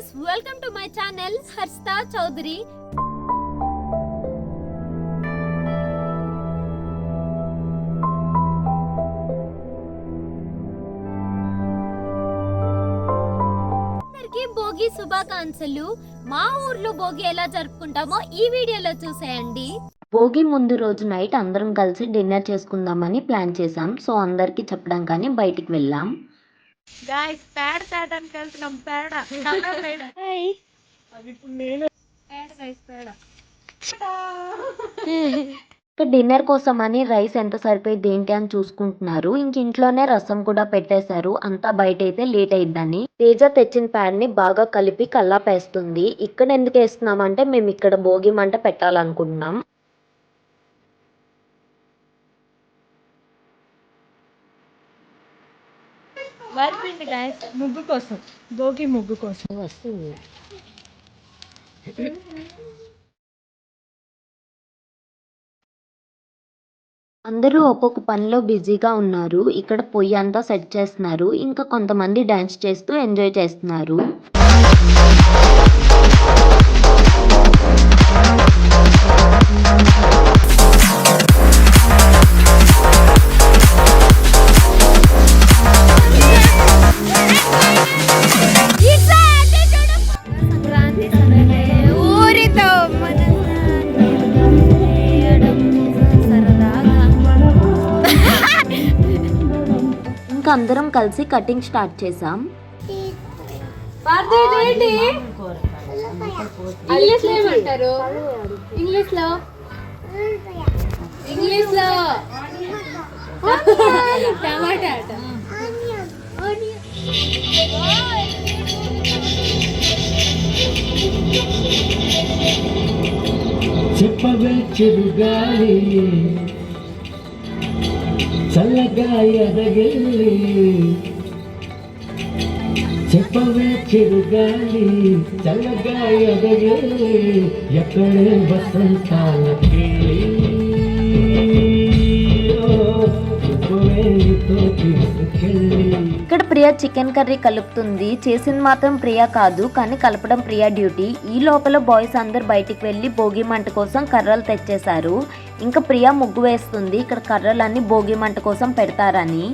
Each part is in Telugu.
guys, welcome to my channel Harshita Chaudhary. Bhogi శుభాకాంక్షలు. మా ఊర్లో భోగి ఎలా జరుపుకుంటామో ఈ వీడియోలో చూసేయండి. భోగి ముందు రోజు నైట్ అందరం కలిసి డిన్నర్ చేసుకుందామని ప్లాన్ చేసాం. సో అందరికి చెప్పడం కానీ బయటికి వెళ్ళాం. గాయ్స్ పేడ తేడానికి వెళ్తున్నాం. పేడ డిన్నర్ కోసం అని రైస్ ఎంత సరిపోయింది ఏంటి అని చూసుకుంటున్నారు. ఇంక ఇంట్లోనే రసం కూడా పెట్టేశారు. అంతా బయట అయితే లేట్ అయిద్దని తేజ తెచ్చిన ప్యాడ్ ని బాగా కలిపి కల్లాపేస్తుంది. ఇక్కడ ఎందుకు వేస్తున్నామంటే మేము ఇక్కడ భోగి మంట పెట్టాలనుకుంటున్నాం. వరిపిండి గాయ్స్ ముగ్గు కోసం, భోగి ముగ్గు కోసం వస్తుంది. అందరూ ఒక్కొక్క పనిలో బిజీగా ఉన్నారు. ఇక్కడ పొయ్యి అంతా సెట్ చేస్తున్నారు. ఇంకా కొంతమంది డాన్స్ చేస్తూ ఎంజాయ్ చేస్తున్నారు. ఇంకా అందరం కలిసి కటింగ్ స్టార్ట్ చేసాం. చెప్పవే చెరుగాలి చల్లగా ఎదగెళ్ళి, చెప్పవే చెరుగాలి చల్లగా ఎదగెళ్ళి, ఎక్కడే వసంతాలకి ఇక్కడ ప్రియా చికెన్ కర్రీ కలుపుతుంది. చేసింది మాత్రం ప్రియా కాదు, కానీ కలపడం ప్రియా డ్యూటీ. ఈ లోపల బాయ్స్ అందరు బయటికి వెళ్ళి భోగి మంట కోసం కర్రలు తెచ్చేశారు. ఇంకా ప్రియా ముగ్గు వేస్తుంది. ఇక్కడ కర్రలన్నీ భోగి మంట కోసం పెడతారని.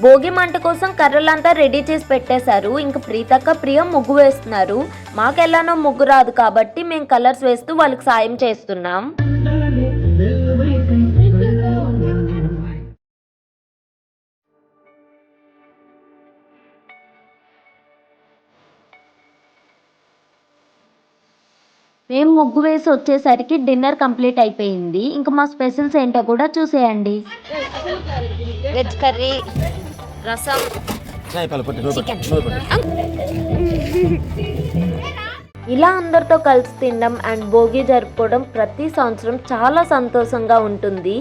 భోగి మంట కోసం కర్రలంతా రెడీ చేసి పెట్టేశారు. ఇంకా ప్రీతక్క ప్రియ ముగ్గు వేస్తున్నారు. మాకెలానో ముగ్గు రాదు కాబట్టి మేము కలర్స్ వేస్తూ వాళ్ళకి సాయం చేస్తున్నాం. మేము ముగ్గు వేసి వచ్చేసరికి డిన్నర్ కంప్లీట్ అయిపోయింది. ఇంకా మా స్పెషల్స్ ఏంటో కూడా చూసేయండి. వెజ్ కర్రీ, రసం, చికెన్. ఇలా అందరితో కలిసి తినడం అండ్ భోగి జరుపుకోవడం ప్రతి సంవత్సరం చాలా సంతోషంగా ఉంటుంది.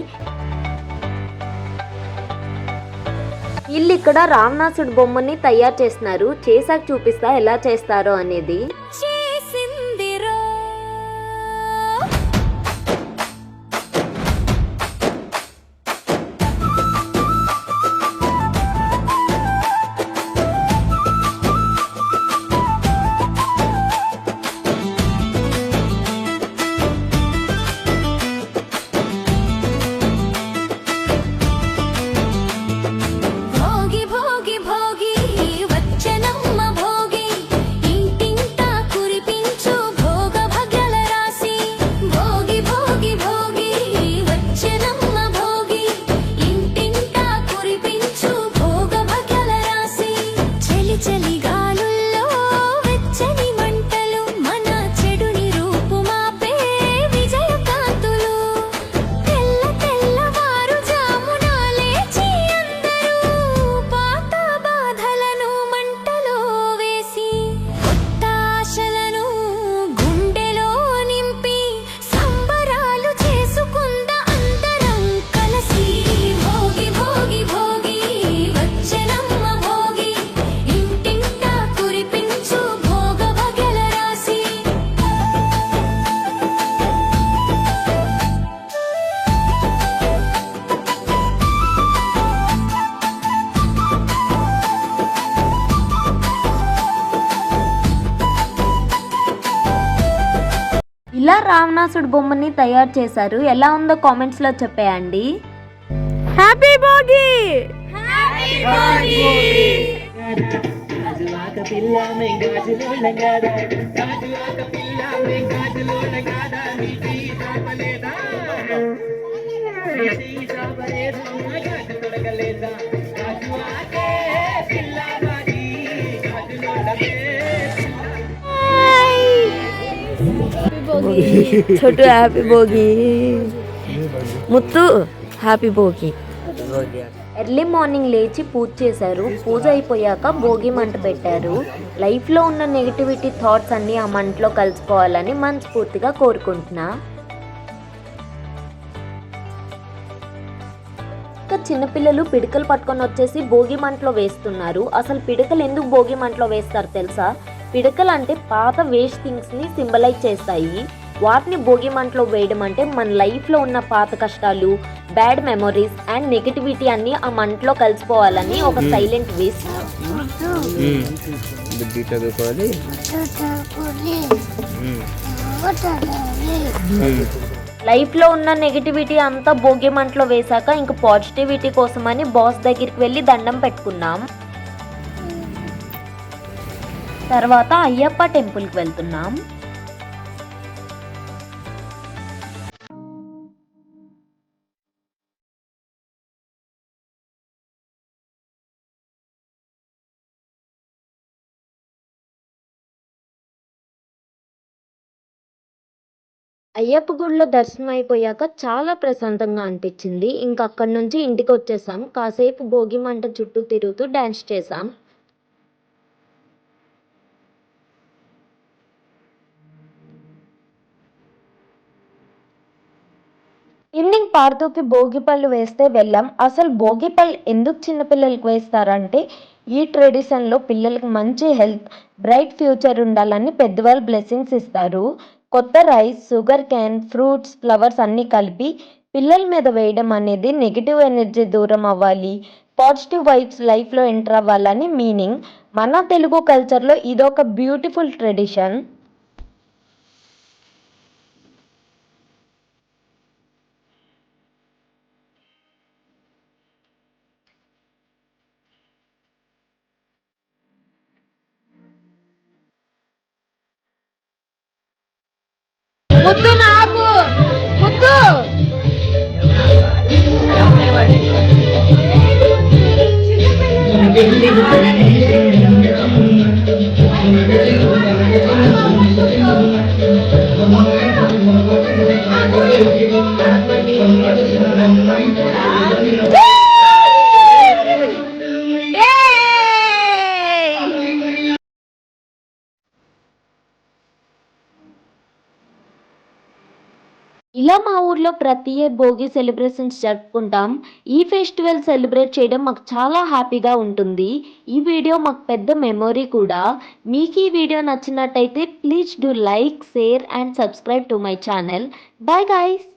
వీళ్ళు ఇక్కడ రావణాసుడి బొమ్మని తయారు చేస్తున్నారు. చేసాక చూపిస్తా ఎలా చేస్తారో అనేది. భోగి భోగి భోగి వచ్చనమ్మ భోగి ఇంటింటా కురి ఇలా రావణాసుడు బొమ్మని తయారు చేశారు. ఎలా ఉందో కామెంట్స్లో చెప్పేయండి. హ్యాపీ భోగి. छोटू हैप्पी भोगी, मुत्तू हैप्पी भोगी. ఎర్లీ మార్నింగ్ లేచి పూజ చేశారు. పూజ అయిపోయాక భోగి మంట పెట్టారు. లైఫ్లో ఉన్న నెగిటివిటీ థాట్స్ అన్నీ ఆ మంటలో కలిసిపోవాలని మనస్ఫూర్తిగా కోరుకుంటున్నా. ఇంకా చిన్నపిల్లలు పిడకలు పట్టుకొని వచ్చేసి భోగి మంటలో వేస్తున్నారు. అసలు పిడకలు ఎందుకు భోగి మంటలో వేస్తారు తెలుసా? పిడకలు అంటే పాత వేస్ట్ థింగ్స్ని సింబలైజ్ చేస్తాయి. వాటిని భోగి మంటలో వేయడం అంటే మన లైఫ్లో ఉన్న పాత కష్టాలు, బ్యాడ్ మెమొరీస్ అండ్ నెగిటివిటీ అన్నీ ఆ మంటలో కలిసిపోవాలని ఒక సైలెంట్ విష్. లైఫ్లో ఉన్న నెగిటివిటీ అంతా భోగి మంటలో వేశాక ఇంక పాజిటివిటీ కోసమని బాస్ దగ్గరికి వెళ్ళి దండం పెట్టుకున్నాం. తర్వాత అయ్యప్ప టెంపుల్కి వెళ్తున్నాం. అయ్యప్ప గుడిలో దర్శనం అయిపోయాక చాలా ప్రశాంతంగా అనిపించింది. ఇంకా అక్కడి నుంచి ఇంటికి వచ్చేసాం. కాసేపు భోగి మంట చుట్టూ తిరుగుతూ డ్యాన్స్ చేసాం. ఈవినింగ్ పార్తూకి భోగిపళ్ళు వేస్తే వెళ్ళాం. అసలు భోగిపళ్ళు ఎందుకు చిన్నపిల్లలకి వేస్తారంటే ఈ ట్రెడిషన్లో పిల్లలకి మంచి హెల్త్, బ్రైట్ ఫ్యూచర్ ఉండాలని పెద్దవాళ్ళు బ్లెస్సింగ్స్ ఇస్తారు. కొత్త rice, sugar cane, fruits, flowers అన్నీ కలిపి పిల్లల మీద వేయడం అనేది నెగిటివ్ ఎనర్జీ దూరం అవ్వాలి, పాజిటివ్ వైబ్స్ లైఫ్లో ఎంటర్ అవ్వాలని మీనింగ్. మన తెలుగు కల్చర్లో ఇదొక బ్యూటిఫుల్ ట్రెడిషన్. ముత్తు నాకు ముత్తు. ఇలా మా ఊర్లో ప్రతి ఇయర్ భోగి సెలబ్రేషన్స్ జరుపుకుంటాం. ఈ ఫెస్టివల్ సెలబ్రేట్ చేయడం మాకు చాలా హ్యాపీగా ఉంటుంది. ఈ వీడియో మాకు పెద్ద మెమొరీ కూడా. మీకు ఈ వీడియో నచ్చినట్టయితే please do like, share and subscribe to my channel. Bye guys.